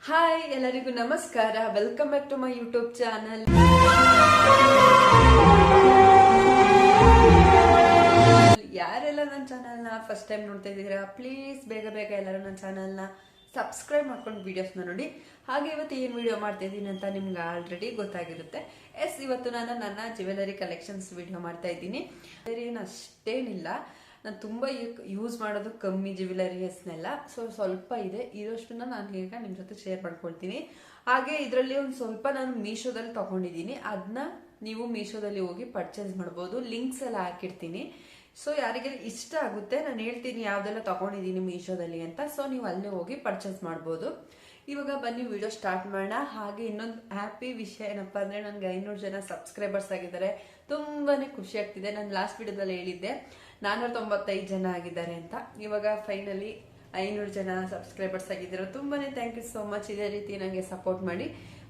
Hi ಎಲ್ಲರಿಗೂ ನಮಸ್ಕಾರ. Welcome back to my YouTube channel. ಯಾರೆಲ್ಲ ನನ್ನ ಚಾನಲ್ನ ಫಸ್ಟ್ ಟೈಮ್ ನೋಡ್ತಾ ಇದ್ದೀರಾ, ಪ್ಲೀಸ್ ಬೇಗ ಬೇಗ ಎಲ್ಲರೂ ನನ್ನ ಚಾನಲ್ನ ಸಬ್ಸ್ಕ್ರೈಬ್ ಮಾಡ್ಕೊಂಡು ವಿಡಿಯೋಸ್ನ ನೋಡಿ. ಹಾಗೆ ಇವತ್ತು ಏನು ವಿಡಿಯೋ ಮಾಡ್ತಾ ಇದ್ದೀನಿ ಅಂತ ನಿಮ್ಗೆ ಆಲ್ರೆಡಿ ಗೊತ್ತಾಗಿರುತ್ತೆ. ಇವತ್ತು ನಾನು ನನ್ನ ಜ್ಯುವೆಲರಿ ಕಲೆಕ್ಷನ್ಸ್ ವಿಡಿಯೋ ಮಾಡ್ತಾ ಇದ್ದೀನಿ. ಏನು ಅಷ್ಟೇನಿಲ್ಲ, ನಾನು ತುಂಬ ಯೂಸ್ ಮಾಡೋದು ಕಮ್ಮಿ ಜ್ಯುವೆಲರೀಸ್ನೆಲ್ಲ, ಸ್ವಲ್ಪ ಇದೆ. ಇರೋಷ್ಟನ್ನ ನಾನು ಈಗ ನಿಮ್ಮ ಜೊತೆ ಶೇರ್ ಮಾಡ್ಕೊಳ್ತೀನಿ. ಹಾಗೆ ಇದರಲ್ಲಿ ಒಂದು ಸ್ವಲ್ಪ ನಾನು ಮೀಶೋದಲ್ಲಿ ತಗೊಂಡಿದ್ದೀನಿ, ಅದನ್ನ ನೀವು ಮೀಶೋದಲ್ಲಿ ಹೋಗಿ ಪರ್ಚೇಸ್ ಮಾಡ್ಬೋದು. ಲಿಂಕ್ಸ್ ಎಲ್ಲ ಹಾಕಿರ್ತೀನಿ. ಯಾರಿಗೆಲ್ಲ ಇಷ್ಟ ಆಗುತ್ತೆ ನಾನು ಹೇಳ್ತೀನಿ ಯಾವ್ದೆಲ್ಲ ತಗೊಂಡಿದ್ದೀನಿ ಮೀಶೋದಲ್ಲಿ ಅಂತ. ನೀವು ಅಲ್ಲೇ ಹೋಗಿ ಪರ್ಚೇಸ್ ಮಾಡ್ಬೋದು. ಇವಾಗ ಬನ್ನಿ ವಿಡಿಯೋ ಸ್ಟಾರ್ಟ್ ಮಾಡೋಣ. ಹಾಗೆ ಇನ್ನೊಂದು ಹ್ಯಾಪಿ ವಿಷಯ ಏನಪ್ಪಾ ಅಂದ್ರೆ, ನನ್ಗೆ 500 ಜನ ಸಬ್ಸ್ಕ್ರೈಬರ್ಸ್ ಆಗಿದ್ದಾರೆ. ತುಂಬಾನೇ ಖುಷಿ ಆಗ್ತಿದೆ. ನಾನು ಲಾಸ್ಟ್ ವಿಡಿಯೋದಲ್ಲಿ ಹೇಳಿದ್ದೆ 495 ಜನ ಆಗಿದ್ದಾರೆ ಅಂತ. ಇವಾಗ ಫೈನಲಿ 500 ಜನ ಸಬ್ಸ್ಕ್ರೈಬರ್ಸ್ ಆಗಿದ್ದಾರೆ. ತುಂಬಾನೇ ಥ್ಯಾಂಕ್ ಯು ಸೋ ಮಚ್. ಇದೇ ರೀತಿ ನನಗೆ ಸಪೋರ್ಟ್ ಮಾಡಿ.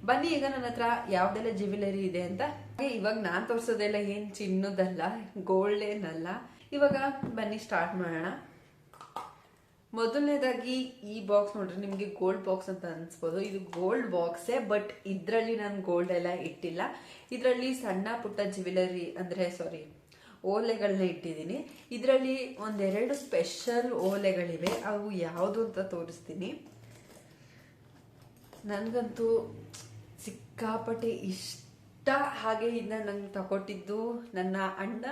ಬನ್ನಿ ಈಗ ನನ್ನ ಹತ್ರ ಯಾವ್ದೆಲ್ಲ ಜ್ಯುವೆಲರಿ ಇದೆ ಅಂತ. ಇವಾಗ ನಾನ್ ತೋರ್ಸೋದೆಲ್ಲ ಏನ್ ಚಿನ್ನದಲ್ಲ, ಗೋಲ್ಡ್ ಏನಲ್ಲ. ಇವಾಗ ಬನ್ನಿ ಸ್ಟಾರ್ಟ್ ಮಾಡೋಣ. ಮೊದಲನೇದಾಗಿ ಈ ಬಾಕ್ಸ್ ನೋಡ್ರಿ, ನಿಮ್ಗೆ ಗೋಲ್ಡ್ ಬಾಕ್ಸ್ ಅಂತ ಅನ್ಸ್ಬೋದು. ಇದು ಗೋಲ್ಡ್ ಬಾಕ್ಸೇ, ಬಟ್ ಇದ್ರಲ್ಲಿ ನಾನು ಗೋಲ್ಡ್ ಎಲ್ಲ ಇಟ್ಟಿಲ್ಲ. ಇದರಲ್ಲಿ ಸಣ್ಣ ಪುಟ್ಟ ಜ್ಯುವೆಲರಿ ಓಲೆಗಳನ್ನ ಇಟ್ಟಿದ್ದೀನಿ. ಇದರಲ್ಲಿ ಒಂದೆರಡು ಸ್ಪೆಷಲ್ ಓಲೆಗಳಿವೆ, ಅವು ಯಾವುದು ಅಂತ ತೋರಿಸ್ತೀನಿ. ನನಗಂತೂ ಸಿಕ್ಕಾಪಟ್ಟೆ ಇಷ್ಟ. ಹಾಗೆ ಇದನ್ನ ನಂಗೆ ತಗೊಟ್ಟಿದ್ದು ನನ್ನ ಅಣ್ಣ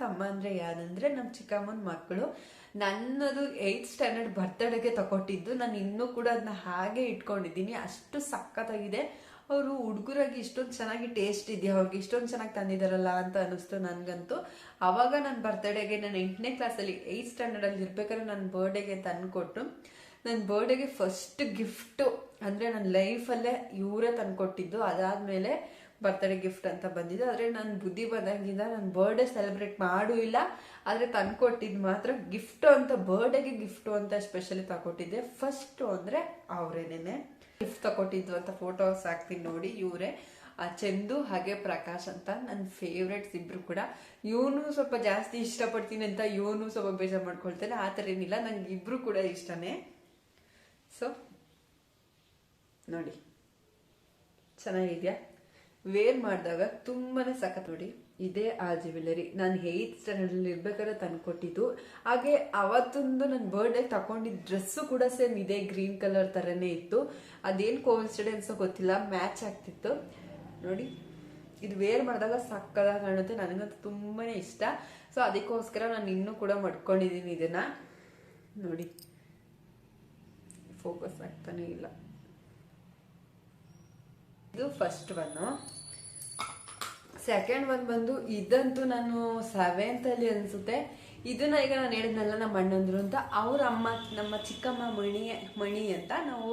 ತಮ್ಮ ಅಂದ್ರೆ ಯಾರಂದ್ರೆ ನಮ್ಮ ಚಿಕ್ಕಮ್ಮನ ಮಕ್ಕಳು. ನನ್ನದು 8th ಸ್ಟ್ಯಾಂಡರ್ಡ್ ಬರ್ತ್ಡೇಗೆ ತಗೊಟ್ಟಿದ್ದು. ನಾನು ಇನ್ನೂ ಕೂಡ ಅದನ್ನ ಹಾಗೆ ಇಟ್ಕೊಂಡಿದ್ದೀನಿ. ಅಷ್ಟು ಸಖತ್ತಾಗಿದೆ. ಅವರು ಹುಡುಗರಾಗಿ ಇಷ್ಟೊಂದು ಚೆನ್ನಾಗಿ ಟೇಸ್ಟ್ ಇದೆಯಾ, ಅವ್ರಿಗೆ ಇಷ್ಟೊಂದು ಚೆನ್ನಾಗಿ ತಂದಿದಾರಲ್ಲ ಅಂತ ಅನಿಸ್ತು ನನಗಂತೂ. ಅವಾಗ ನನ್ನ ಬರ್ತ್ಡೇಗೆ, ನಾನು 8ನೇ ಕ್ಲಾಸಲ್ಲಿ 8th ಸ್ಟ್ಯಾಂಡರ್ಡ್ ಅಲ್ಲಿ ಇರ್ಬೇಕಾದ್ರೆ ನನ್ನ ಬರ್ಡೇಗೆ ತಂದ್ಕೊಟ್ಟು, ನನ್ನ ಬರ್ಡೇಗೆ ಫಸ್ಟ್ ಗಿಫ್ಟ್ ಅಂದ್ರೆ ನನ್ನ ಲೈಫಲ್ಲೇ ಇವರೇ ತಂದ್ಕೊಟ್ಟಿದ್ದು. ಅದಾದ್ಮೇಲೆ ಬರ್ತ್ಡೇ ಗಿಫ್ಟ್ ಅಂತ ಬಂದಿದ್ದು. ಆದ್ರೆ ನಾನು ಬುದ್ಧಿ ಬಂದಾಗಿಂದ ನಾನು ಬರ್ಡೇ ಸೆಲೆಬ್ರೇಟ್ ಮಾಡೂ ಇಲ್ಲ. ಆದ್ರೆ ತಂದ್ಕೊಟ್ಟಿದ್ದು ಮಾತ್ರ ಗಿಫ್ಟ್ ಅಂತ, ಬರ್ಡೇಗೆ ಗಿಫ್ಟ್ ಅಂತ ಸ್ಪೆಷಲಿ ತಗೊಟ್ಟಿದ್ದೆ. ಫಸ್ಟ್ ಅಂದ್ರೆ ಅವರೇನೇನೆ ಗಿಫ್ಟ್ ತಗೊಟ್ಟಿದ್ದು ಅಂತ ಫೋಟೋಸ್ ಹಾಕ್ತೀನಿ ನೋಡಿ. ಇವರೇ ಚಂದು ಹಾಗೆ ಪ್ರಕಾಶ್ ಅಂತ ನನ್ನ ಫೇವ್ರೇಟ್ಸ್ ಇಬ್ರು ಕೂಡ. ಇವನು ಸ್ವಲ್ಪ ಜಾಸ್ತಿ ಇಷ್ಟಪಡ್ತೀನಿ ಅಂತ ಇವನು ಸ್ವಲ್ಪ ಬೇಜಾರು ಮಾಡ್ಕೊಳ್ತೇನೆ. ಆ ಥರ ಏನಿಲ್ಲ, ನಂಗೆ ಇಬ್ರು ಕೂಡ ಇಷ್ಟನೇ. ನೋಡಿ ಚೆನ್ನಾಗಿದ್ಯಾ, ವೇರ್ ಮಾಡಿದಾಗ ತುಂಬಾನೇ ಸಖತ್. ನೋಡಿ ಇದೇ ಆ ಜ್ಯುವೆಲರಿ ನಾನು 8th ಸ್ಟ್ಯಾಂಡರ್ಡ್ ಅಲ್ಲಿ ಇರ್ಬೇಕಾದ್ರೆ ತಂದ್ಕೊಟ್ಟಿದ್ದು. ಹಾಗೆ ಅವತ್ತೊಂದು ನನ್ನ ಬರ್ಡೇ ತಗೊಂಡಿದ್ದ ಡ್ರೆಸ್ಸು ಕೂಡ ಸೇಮ್ ಇದೇ ಗ್ರೀನ್ ಕಲರ್ ತರನೇ ಇತ್ತು. ಅದೇನ್ ಕೋಇನ್ಸಿಡೆನ್ಸ್ ಗೊತ್ತಿಲ್ಲ, ಮ್ಯಾಚ್ ಆಗ್ತಿತ್ತು. ನೋಡಿ ಇದು ವೇರ್ ಮಾಡಿದಾಗ ಸಕ್ಕದಾಗಿ ಕಾಣುತ್ತೆ. ನನಗಂತೂ ತುಂಬಾನೇ ಇಷ್ಟ. ಅದಕ್ಕೋಸ್ಕರ ನಾನು ಇನ್ನೂ ಕೂಡ ಮಾಡ್ಕೊಂಡಿದ್ದೀನಿ ಇದನ್ನ. ನೋಡಿ ಫೋಕಸ್ ಆಗ್ತಾನೆ ಇಲ್ಲ. ಇದು ಫಸ್ಟ್ ಒನ್. ಸೆಕೆಂಡ್ ಒನ್ ಬಂದು, ಇದಂತೂ ನಾನು 7th ಅಲ್ಲಿ ಅನ್ಸುತ್ತೆ. ಇದನ್ನ ಈಗ ನಾನು ಹೇಳಿದ್ನಲ್ಲ ನಮ್ಮ ಅಣ್ಣಂದ್ರು ಅಂತ, ಅವ್ರ ಅಮ್ಮ ನಮ್ಮ ಚಿಕ್ಕಮ್ಮ ಮಣಿ ಅಂತ. ನಾವು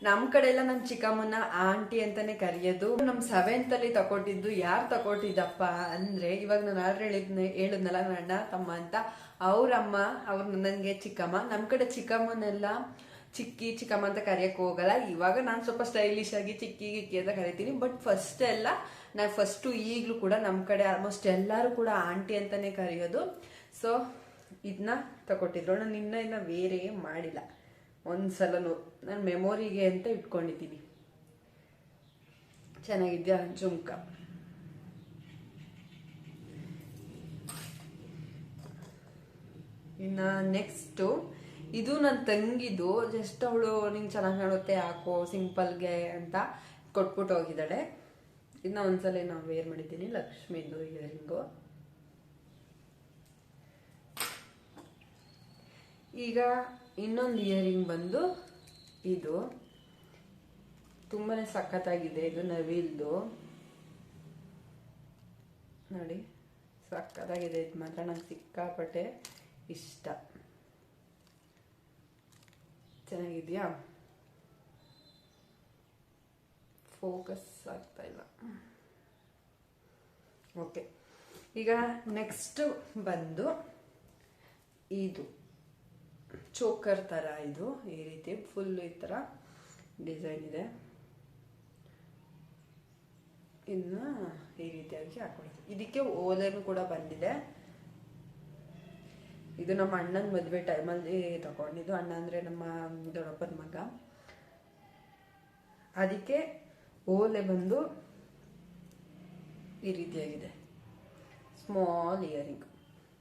ನಮ್ಮ ಕಡೆ ಎಲ್ಲ ನಮ್ಮ ಚಿಕ್ಕಮ್ಮನ ಆಂಟಿ ಅಂತಾನೆ ಕರೆಯೋದು. ನಮ್ 7th ಅಲ್ಲಿ ತಗೊಟ್ಟಿದ್ದು. ಯಾರು ತಗೊಟ್ಟಿದ್ದಪ್ಪ ಅಂದ್ರೆ, ಇವಾಗ ನಾನು ಆಲ್ರೆಡಿ ಹೇಳಿದ್ನಲ್ಲ ನನ್ನ ಅಣ್ಣ ತಮ್ಮ ಅಂತ, ಅವ್ರಮ್ಮ, ಅವ್ರು ನನಗೆ ಚಿಕ್ಕಮ್ಮ. ನಮ್ಮ ಕಡೆ ಚಿಕ್ಕಮ್ಮನೆಲ್ಲ ಚಿಕ್ಕಮ್ಮ ಅಂತ ಕರೆಯಕ್ಕೆ ಹೋಗಲ್ಲ. ಇವಾಗ ನಾನು ಸ್ವಲ್ಪ ಸ್ಟೈಲಿಶ್ ಆಗಿ ಗಿಕ್ಕಿ ಅಂತ ಕರಿತೀನಿ. ಬಟ್ ಫಸ್ಟ್ ಈಗಲೂ ಕೂಡ ನಮ್ಮ ಕಡೆ ಆಲ್ಮೋಸ್ಟ್ ಎಲ್ಲರೂ ಕೂಡ ಆಂಟಿ ಅಂತಾನೆ ಕರೆಯೋದು. ಇದನ್ನ ತಗೊಟ್ಟಿದ್ರು. ನಾನು ಇನ್ನ ಬೇರೆ ಮಾಡಿಲ್ಲ. ಒಂದ್ಸಲನು ನಾನು ಮೆಮೊರಿಗೆ ಅಂತ ಇಟ್ಕೊಂಡಿದ್ದೀನಿ. ಚೆನ್ನಾಗಿದ್ಯಾ ಜುಮ್ಕ? ಇನ್ನ ನೆಕ್ಸ್ಟ್ ಇದು ನನ್ನ ತಂಗಿದು. ಜಸ್ಟ್ ಅವಳು ನಿಂಗೆ ಚೆನ್ನಾಗಿ ಕಾಣುತ್ತೆ ಹಾಕೋ ಸಿಂಪಲ್ಗೆ ಅಂತ ಕೊಟ್ಬಿಟ್ಟು ಹೋಗಿದ್ದಾಳೆ. ಇದನ್ನ ಒಂದ್ಸಲ ನಾವು ವೇರ್ ಮಾಡಿದ್ದೀನಿ. ಲಕ್ಷ್ಮಿದು ಇಯರಿಂಗು. ಈಗ ಇನ್ನೊಂದು ಇಯರಿಂಗ್ ಬಂದು ಇದು ತುಂಬಾನೇ ಸಖತ್ತಾಗಿದೆ. ಇದು ನವಿಲ್ದು. ನೋಡಿ ಸಖತ್ತಾಗಿದೆ. ಇದು ಮಾತ್ರ ನಂಗೆ ಸಿಕ್ಕಾಪಟ್ಟೆ ಇಷ್ಟ. ಚೆನ್ನಾಗಿದ್ಯಾ? ಫೋಕಸ್ ಆಗ್ತಾ ಇಲ್ಲ. ಓಕೆ, ಈಗ ನೆಕ್ಸ್ಟ್ ಬಂದು ಇದು ಚೋಕರ್ ತರ. ಇದು ಈ ರೀತಿ ಫುಲ್ ಈ ತರ ಡಿಸೈನ್ ಇದೆ. ಇನ್ನು ಈ ರೀತಿಯಾಗಿ ಹಾಕೊಳ್ಳೋದು. ಇದಕ್ಕೆ ಓಲೆನೂ ಕೂಡ ಬಂದಿದೆ. ಇದು ನಮ್ಮ ಅಣ್ಣನ ಮದುವೆ ಟೈಮಲ್ಲಿ ತಗೊಂಡಿದ್ದು. ಅಣ್ಣ ಅಂದರೆ ನಮ್ಮ ದೊಡ್ಡಪ್ಪನ ಮಗ. ಅದಕ್ಕೆ ಓಲೆ ಬಂದು ಈ ರೀತಿಯಾಗಿದೆ. ಸ್ಮಾಲ್ ಇಯರಿಂಗ್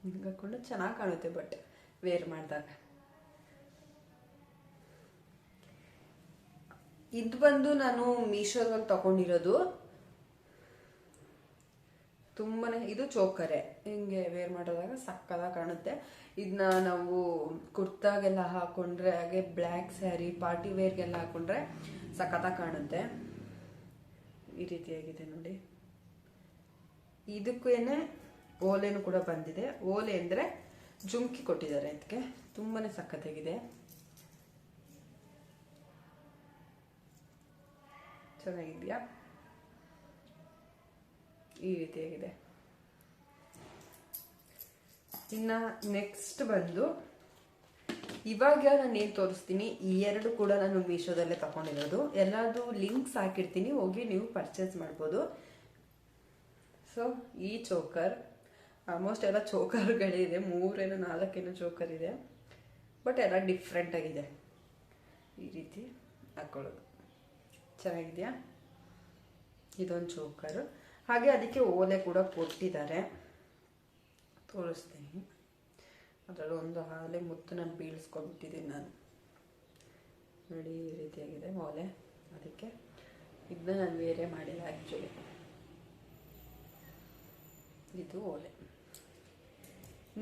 ಹಿಂಗೆ ಹಾಕೊಂಡು ಚೆನ್ನಾಗಿ ಕಾಣುತ್ತೆ ಬಟ್ ವೇರ್ ಮಾಡಿದಾಗ. ಇದು ಬಂದು ನಾನು ಮೀಶೋದಲ್ಲಿ ತಗೊಂಡಿರೋದು. ತುಂಬಾನೇ ಇದು ಚೋಕರೆ, ಹಿಂಗೆ ವೇರ್ ಮಾಡೋದಾಗ ಸಕ್ಕದಾಗಿ ಕಾಣುತ್ತೆ. ಇದನ್ನ ನಾವು ಕುರ್ತಾಗೆಲ್ಲ ಹಾಕೊಂಡ್ರೆ, ಹಾಗೆ ಬ್ಲ್ಯಾಕ್ ಸ್ಯಾರಿ ಪಾರ್ಟಿ ವೇರ್ಗೆಲ್ಲ ಹಾಕೊಂಡ್ರೆ ಸಕ್ಕತ್ತಾಗಿ ಕಾಣುತ್ತೆ. ಈ ರೀತಿಯಾಗಿದೆ ನೋಡಿ. ಇದಕ್ಕೇನೆ ಓಲೆನೂ ಕೂಡ ಬಂದಿದೆ. ಓಲೆ ಅಂದರೆ ಜುಮ್ಕಿ ಕೊಟ್ಟಿದ್ದಾರೆ ಇದಕ್ಕೆ, ತುಂಬಾನೇ ಸಕ್ಕತ್ತಾಗಿದೆ. ಚೆನ್ನಾಗಿದೆಯಾ? ಈ ರೀತಿಯಾಗಿದೆ. ಇನ್ನ ನೆಕ್ಸ್ಟ್ ಬಂದು ಇವಾಗ ನಾನು ಏನು ತೋರಿಸ್ತೀನಿ, ಈ ಎರಡು ಕೂಡ ನಾನು ಮೀಶೋದಲ್ಲೇ ತಗೊಂಡಿರೋದು. ಎಲ್ಲಾದು ಲಿಂಕ್ಸ್ ಹಾಕಿರ್ತೀನಿ, ಹೋಗಿ ನೀವು ಪರ್ಚೇಸ್ ಮಾಡ್ಬೋದು. ಸೊ ಈ ಚೋಕರ್ ಆಲ್ಮೋಸ್ಟ್ ಎಲ್ಲ ಚೋಕರ್ಗಳಿದೆ, 3-4 ಚೋಕರ್ ಇದೆ, ಬಟ್ ಎಲ್ಲ ಡಿಫ್ರೆಂಟ್ ಆಗಿದೆ. ಈ ರೀತಿ ಹಾಕೊಳ್ಳೋದು ಚೆನ್ನಾಗಿದೆಯಾ? ಇದೊಂದು ಚೋಕರ್. ಹಾಗೆ ಅದಕ್ಕೆ ಓಲೆ ಕೂಡ ಕೊಟ್ಟಿದ್ದಾರೆ, ತೋರಿಸ್ತೀನಿ. ಅದರಲ್ಲಿ ಒಂದು ಹಾಲೆ ಮುತ್ತು ನಾನು ಬೀಳಿಸ್ಕೊಂಡ್ಬಿಟ್ಟಿದ್ದೀನಿ ನಾನು ನೋಡಿ. ಈ ರೀತಿಯಾಗಿದೆ ಓಲೆ. ಅದಕ್ಕೆ ಇದನ್ನ ನಾನು ಬೇರೆ ಮಾಡಿಲ್ಲ ಆ್ಯಕ್ಚುಲಿ. ಇದು ಓಲೆ.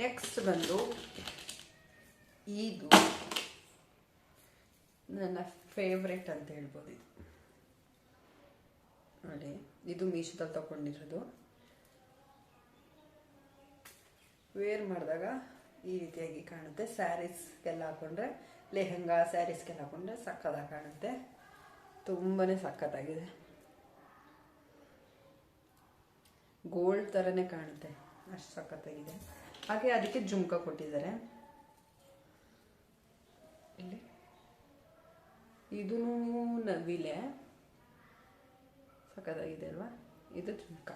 ನೆಕ್ಸ್ಟ್ ಬಂದು ಇದು ನನ್ನ ಫೇವ್ರೆಟ್ ಅಂತ ಹೇಳ್ಬೋದು. ಇದು ನೋಡಿ, ಇದು ಮೀಶೋದಲ್ಲಿ ತಗೊಂಡಿರೋದು. ವೇರ್ ಮಾಡಿದಾಗ ಈ ರೀತಿಯಾಗಿ ಕಾಣುತ್ತೆ. ಸ್ಯಾರೀಸ್ಗೆಲ್ಲ ಹಾಕೊಂಡ್ರೆ, ಲೆಹಂಗಾ ಸ್ಯಾರೀಸ್ಗೆಲ್ಲ ಹಾಕೊಂಡ್ರೆ ಸಕ್ಕತ್ತಾಗಿ ಕಾಣುತ್ತೆ. ತುಂಬಾನೇ ಸಕ್ಕತ್ತಾಗಿದೆ. ಗೋಲ್ಡ್ ಥರನೇ ಕಾಣುತ್ತೆ, ಅಷ್ಟು ಸಕ್ಕತ್ತಾಗಿದೆ. ಹಾಗೆ ಅದಕ್ಕೆ ಜುಮ್ಕ ಕೊಟ್ಟಿದ್ದಾರೆ ಇಲ್ಲಿ. ಇದೂ ನವಿಲೆ, ಸಕ್ಕತ್ತಾಗಿದೆ ಅಲ್ವಾ? ಇದು ಜುಮ್ಕ.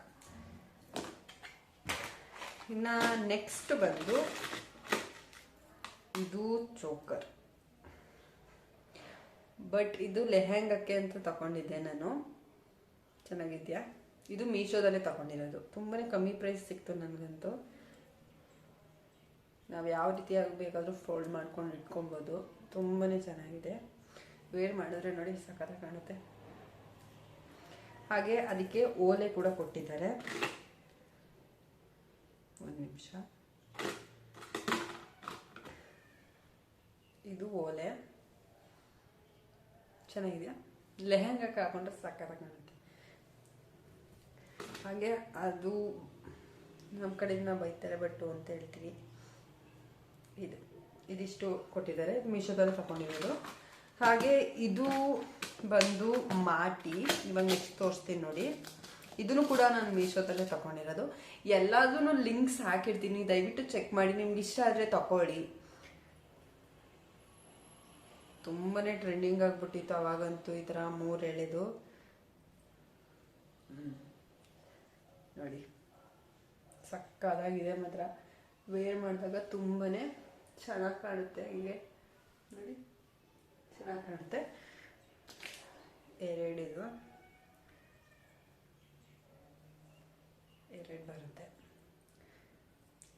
ಇನ್ನು ನೆಕ್ಸ್ಟ್ ಬಂದು ಇದು ಚೋಕರ್, ಬಟ್ ಇದು ಲೆಹಂಗಕ್ಕೆ ಅಂತ ತಗೊಂಡಿದ್ದೆ ನಾನು. ಚೆನ್ನಾಗಿದ್ಯಾ? ಇದು ಮೀಶೋದಲ್ಲೇ ತಗೊಂಡಿರೋದು. ತುಂಬಾನೇ ಕಮ್ಮಿ ಪ್ರೈಸ್ ಸಿಕ್ತು ನನಗಂತೂ. ನಾವು ಯಾವ ರೀತಿಯಾಗಿ ಬೇಕಾದರೂ ಫೋಲ್ಡ್ ಮಾಡ್ಕೊಂಡು ಇಟ್ಕೊಬೋದು. ತುಂಬಾನೇ ಚೆನ್ನಾಗಿದೆ. ವೇರ್ ಮಾಡಿದ್ರೆ ನೋಡಿ ಸಕ್ಕತ್ತಾಗಿ ಕಾಣುತ್ತೆ. ಹಾಗೆ ಅದಕ್ಕೆ ಓಲೆ ಕೂಡ ಕೊಟ್ಟಿದ್ದಾರೆ. ಒಂದು ನಿಮಿಷ. ಇದು ಓಲೆ ಚೆನ್ನಾಗಿದೆಯಾ? ಲೆಹಂಗಕ್ಕೆ ಹಾಕೊಂಡ್ರೆ ಸಕ್ಕತ್ತಾಗಿ ಕಾಣುತ್ತೆ. ಹಾಗೆ ಅದು ನಮ್ಮ ಕಡೆಯಿಂದ ಬೈತಾರೆ ಬಟ್ಟು ಅಂತ ಹೇಳ್ತೀವಿ. ಇದಿಷ್ಟು ಕೊಟ್ಟಿದ್ದಾರೆ, ಮೀಶೋದಲ್ಲಿ ತಗೊಂಡಿರೋದು. ಹಾಗೆ ಇದು ಬಂದು ಮಾಟಿ. ಇವಾಗ ನೆಕ್ಸ್ಟ್ ತೋರಿಸ್ತೀನಿ ನೋಡಿ. ಇದನ್ನು ಕೂಡ ನಾನು ಮೀಶೋದಲ್ಲೇ ತಗೊಂಡಿರೋದು. ಎಲ್ಲದೂ ಲಿಂಕ್ಸ್ ಹಾಕಿರ್ತೀನಿ, ದಯವಿಟ್ಟು ಚೆಕ್ ಮಾಡಿ. ನಿಮ್ಗೆ ಇಷ್ಟ ಆದರೆ ತಗೊಳ್ಳಿ. ತುಂಬಾನೇ ಟ್ರೆಂಡಿಂಗ್ ಆಗ್ಬಿಟ್ಟಿತ್ತು ಅವಾಗಂತೂ ಈ ಥರ 3 ಎಳೆದು. ನೋಡಿ ಸಕ್ಕದಾಗಿದೆ ಮಾತ್ರ. ವೇರ್ ಮಾಡಿದಾಗ ತುಂಬಾನೇ ಚೆನ್ನಾಗಿ ಕಾಣುತ್ತೆ. ಹಿಂಗೆ ನೋಡಿ ಚೆನ್ನಾಗಿ ಕಾಣುತ್ತೆ. ಎರಡು ಬರುತ್ತೆ.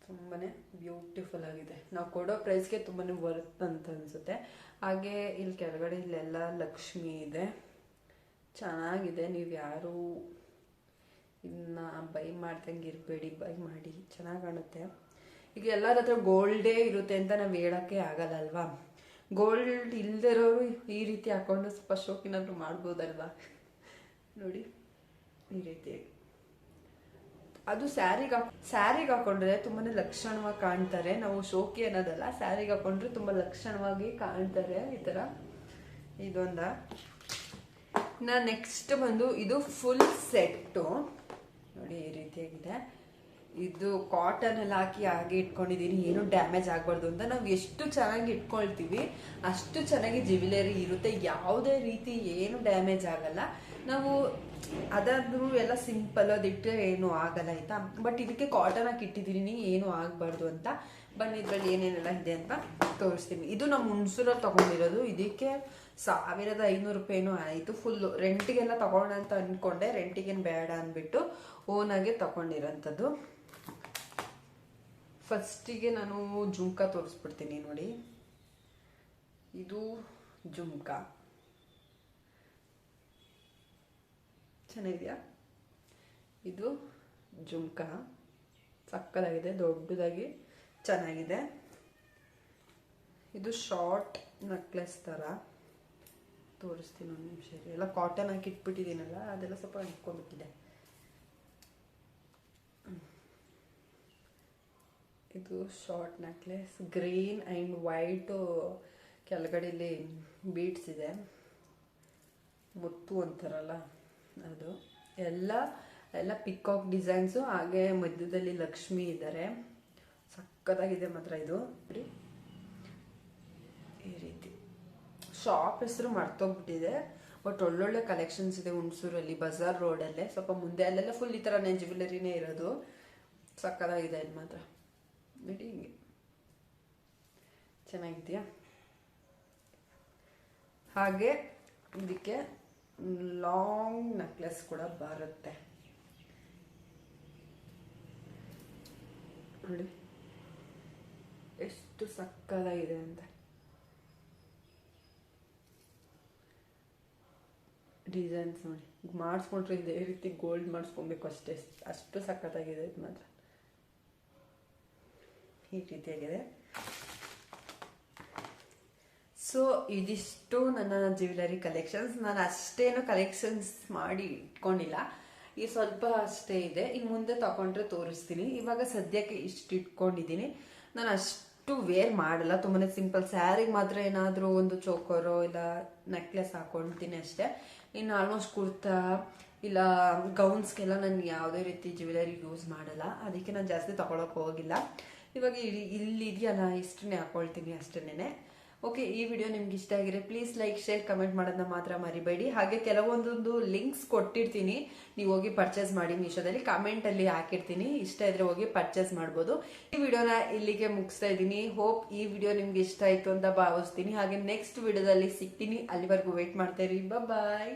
ತುಂಬಾನೇ ಬ್ಯೂಟಿಫುಲ್ ಆಗಿದೆ. ನಾವು ಕೊಡೋ ಪ್ರೈಸ್ಗೆ ತುಂಬಾನೇ ವರ್ತ್ ಅಂತ ಅನ್ಸುತ್ತೆ. ಹಾಗೆ ಇಲ್ಲಿ ಕೆಳಗಡೆ ಇಲ್ಲೆಲ್ಲ ಲಕ್ಷ್ಮಿ ಇದೆ, ಚೆನ್ನಾಗಿದೆ. ನೀವು ಯಾರು ಇನ್ನು ಬೈ ಮಾಡ್ದಂಗೆ ಇರಬೇಡಿ, ಬೈ ಮಾಡಿ, ಚೆನ್ನಾಗಿ ಕಾಣುತ್ತೆ. ಈಗ ಎಲ್ಲರ ಹತ್ರ ಗೋಲ್ಡೇ ಇರುತ್ತೆ ಅಂತ ನಾವು ಹೇಳೋಕ್ಕೆ ಆಗಲ್ಲ ಅಲ್ವಾ? ಗೋಲ್ಡ್ ಇಲ್ದಿರೋರು ಈ ರೀತಿ ಹಾಕೊಂಡು ಸ್ವಲ್ಪ ಶೋಕಿನಾದ್ರು ಮಾಡ್ಬೋದಲ್ವಾ? ನೋಡಿ ಈ ರೀತಿ. ಅದು ಸ್ಯಾರಿಗೆ ಹಾಕೊಂಡ್ರೆ ತುಂಬಾನೇ ಲಕ್ಷಣವಾಗಿ ಕಾಣ್ತಾರೆ. ನಾವು ಶೋಕಿ ಅನ್ನೋದಲ್ಲ, ಸ್ಯಾರಿಗೆ ಹಾಕೊಂಡ್ರೆ ತುಂಬಾ ಲಕ್ಷಣವಾಗಿ ಕಾಣ್ತಾರೆ. ಈ ತರ ಇದೊಂದ. ನೆಕ್ಸ್ಟ್ ಬಂದು ಇದು ಫುಲ್ ಸೆಟ್ಟು ನೋಡಿ, ಈ ರೀತಿಯಾಗಿದೆ. ಇದು ಕಾಟನ್ ಎಲ್ಲ ಹಾಗೆ ಇಟ್ಕೊಂಡಿದ್ದೀನಿ, ಏನು ಡ್ಯಾಮೇಜ್ ಆಗಬಾರ್ದು ಅಂತ. ನಾವು ಎಷ್ಟು ಚೆನ್ನಾಗಿ ಇಟ್ಕೊಳ್ತೀವಿ ಅಷ್ಟು ಚೆನ್ನಾಗಿ ಜ್ಯುವೆಲರಿ ಇರುತ್ತೆ. ಯಾವುದೇ ರೀತಿ ಏನು ಡ್ಯಾಮೇಜ್ ಆಗಲ್ಲ. ನಾವು ಅದಾದ್ರೂ ಎಲ್ಲ ಸಿಂಪಲ್ ಅದಿಟ್ಟರೆ ಏನು ಆಗಲ್ಲ, ಆಯ್ತಾ? ಬಟ್ ಇದಕ್ಕೆ ಕಾಟನ್ ಹಾಕಿ ಇಟ್ಟಿದ್ದೀನಿ, ಏನು ಆಗಬಾರ್ದು ಅಂತ. ಬನ್ನಿ ಇದ್ರಲ್ಲಿ ಏನೇನೆಲ್ಲ ಇದೆ ಅಂತ ತೋರಿಸ್ತೀನಿ. ಇದು ನಮ್ಮ ಹುಣಸೂರಲ್ಲಿ ತಗೊಂಡಿರೋದು. ಇದಕ್ಕೆ 1500 ಆಯಿತು ಫುಲ್ಲು. ರೆಂಟಿಗೆಲ್ಲ ತಗೋಣ ಅಂತ ಅಂದ್ಕೊಂಡೆ, ರೆಂಟಿಗೇನು ಬೇಡ ಅಂದ್ಬಿಟ್ಟು ಓನಾಗೆ ತಗೊಂಡಿರೋಂಥದ್ದು. ಫಸ್ಟಿಗೆ ನಾನು ಜುಮ್ಕಾ ತೋರಿಸ್ಬಿಡ್ತೀನಿ ನೋಡಿ. ಇದು ಜುಮ್ಕಾ ಚೆನ್ನಾಗಿದೆಯಾ? ಇದು ಜುಮ್ಕಾ ಸಕ್ಕದಾಗಿದೆ, ದೊಡ್ಡದಾಗಿ ಚೆನ್ನಾಗಿದೆ. ಇದು ಶಾರ್ಟ್ ನೆಕ್ಲೆಸ್ ಥರ ತೋರಿಸ್ತೀನಿ ಒಂದು ನಿಮಿಷ. ಎಲ್ಲ ಕಾಟನ್ ಹಾಕಿ ಇಟ್ಬಿಟ್ಟಿದ್ದೀನಲ್ಲ, ಅದೆಲ್ಲ ಸ್ವಲ್ಪ ಇಟ್ಕೊಂಡ್ಬಿಟ್ಟಿದೆ. ಇದು short necklace, green and white, ಕೆಳಗಡೆಯಲ್ಲಿ ಬೀಡ್ಸ್ ಇದೆ, ಮುತ್ತು ಅಂತಾರಲ್ಲ ಅದು. ಎಲ್ಲ ಪಿಕಾಕ್ ಡಿಸೈನ್ಸು, ಹಾಗೆ ಮಧ್ಯದಲ್ಲಿ ಲಕ್ಷ್ಮಿ ಇದ್ದಾರೆ. ಸಕ್ಕತ್ತಾಗಿದೆ ಮಾತ್ರ ಇದು. ಈ ರೀತಿ ಶಾಪ್ ಹೆಸರು ಮರ್ತೋಗ್ಬಿಟ್ಟಿದೆ, ಬಟ್ ಒಳ್ಳೊಳ್ಳೆ ಕಲೆಕ್ಷನ್ಸ್ ಇದೆ ಹುಣಸೂರಲ್ಲಿ, ಬಜಾರ್ ರೋಡಲ್ಲೇ ಸ್ವಲ್ಪ ಮುಂದೆ. ಅಲ್ಲೆಲ್ಲ ಫುಲ್ ಈ ಥರನೇ ಜ್ಯುವೆಲರಿನೇ ಇರೋದು. ಸಕ್ಕತ್ತಾಗಿದೆ ಇದು ಮಾತ್ರ ನೋಡಿ, ಹಿಂಗೆ ಚೆನ್ನಾಗಿದೆಯಾ? ಹಾಗೆ ಇದಕ್ಕೆ ಲಾಂಗ್ ನೆಕ್ಲೆಸ್ ಕೂಡ ಬರುತ್ತೆ ನೋಡಿ, ಎಷ್ಟು ಸಕ್ಕತ್ತಾಗಿದೆ ಅಂತ. ಡಿಸೈನ್ಸ್ ನೋಡಿ, ಮಾಡಿಸ್ಕೊಂಡ್ರೆ ಇದೇ ರೀತಿ ಗೋಲ್ಡ್ ಮಾಡಿಸ್ಕೊಬೇಕು ಅಷ್ಟೇ, ಅಷ್ಟು ಸಕ್ಕತ್ತಾಗಿದೆ ಇದು ಮಾತ್ರ. ಈ ರೀತಿಯಾಗಿದೆ. ಸೊ ಇದಿಷ್ಟು ನನ್ನ ಜ್ಯುವೆಲರಿ ಕಲೆಕ್ಷನ್ಸ್. ನಾನು ಅಷ್ಟೇನು ಕಲೆಕ್ಷನ್ಸ್ ಮಾಡಿ ಇಟ್ಕೊಂಡಿಲ್ಲ, ಈ ಸ್ವಲ್ಪ ಅಷ್ಟೇ ಇದೆ. ಇನ್ನು ಮುಂದೆ ತಗೊಂಡ್ರೆ ತೋರಿಸ್ತೀನಿ. ಇವಾಗ ಸದ್ಯಕ್ಕೆ ಇಷ್ಟು ಇಟ್ಕೊಂಡಿದ್ದೀನಿ. ನಾನು ಅಷ್ಟು ವೇರ್ ಮಾಡಲ್ಲ, ತುಂಬಾ ಸಿಂಪಲ್. ಸ್ಯಾರಿಗೆ ಮಾತ್ರ ಏನಾದರೂ ಒಂದು ಚೋಕರೋ ಇಲ್ಲ ನೆಕ್ಲೆಸ್ ಹಾಕೊಳ್ತೀನಿ ಅಷ್ಟೇ. ಇನ್ನು ಆಲ್ಮೋಸ್ಟ್ ಕುರ್ತಾ ಇಲ್ಲ ಗೌನ್ಸ್ಗೆಲ್ಲ ನಾನು ಯಾವುದೇ ರೀತಿ ಜ್ಯುವೆಲರಿ ಯೂಸ್ ಮಾಡಲ್ಲ, ಅದಕ್ಕೆ ನಾನು ಜಾಸ್ತಿ ತಗೊಳಕ್ಕೆ ಹೋಗಿಲ್ಲ. ಇವಾಗ ಇಲ್ಲಿ ಇದೆಯಲ್ಲ, ಇಷ್ಟನ್ನೇ ಹಾಕೊಳ್ತೀನಿ ಅಷ್ಟೇನೆ. ಓಕೆ, ಈ ವಿಡಿಯೋ ನಿಮ್ಗೆ ಇಷ್ಟ ಆಗಿದ್ರೆ ಪ್ಲೀಸ್ ಲೈಕ್, ಶೇರ್, ಕಮೆಂಟ್ ಮಾಡೋದನ್ನ ಮಾತ್ರ ಮರಿಬೇಡಿ. ಹಾಗೆ ಕೆಲವೊಂದೊಂದು ಲಿಂಕ್ಸ್ ಕೊಟ್ಟಿರ್ತೀನಿ, ನೀವು ಹೋಗಿ ಪರ್ಚೇಸ್ ಮಾಡಿ. ಮೀಶೋದಲ್ಲಿ ಕಮೆಂಟಲ್ಲಿ ಹಾಕಿರ್ತೀನಿ, ಇಷ್ಟ ಇದ್ರೆ ಹೋಗಿ ಪರ್ಚೇಸ್ ಮಾಡ್ಬೋದು. ಈ ವಿಡಿಯೋನ ಇಲ್ಲಿಗೆ ಮುಗಿಸ್ತಾ ಇದ್ದೀನಿ. ಹೋಪ್ ಈ ವಿಡಿಯೋ ನಿಮ್ಗೆ ಇಷ್ಟ ಆಯಿತು ಅಂತ ಭಾವಿಸ್ತೀನಿ. ಹಾಗೆ ನೆಕ್ಸ್ಟ್ ವಿಡಿಯೋದಲ್ಲಿ ಸಿಗ್ತೀನಿ, ಅಲ್ಲಿವರೆಗೂ ವೇಟ್ ಮಾಡ್ತಾ ಇರಿ. ಬಾಯ್.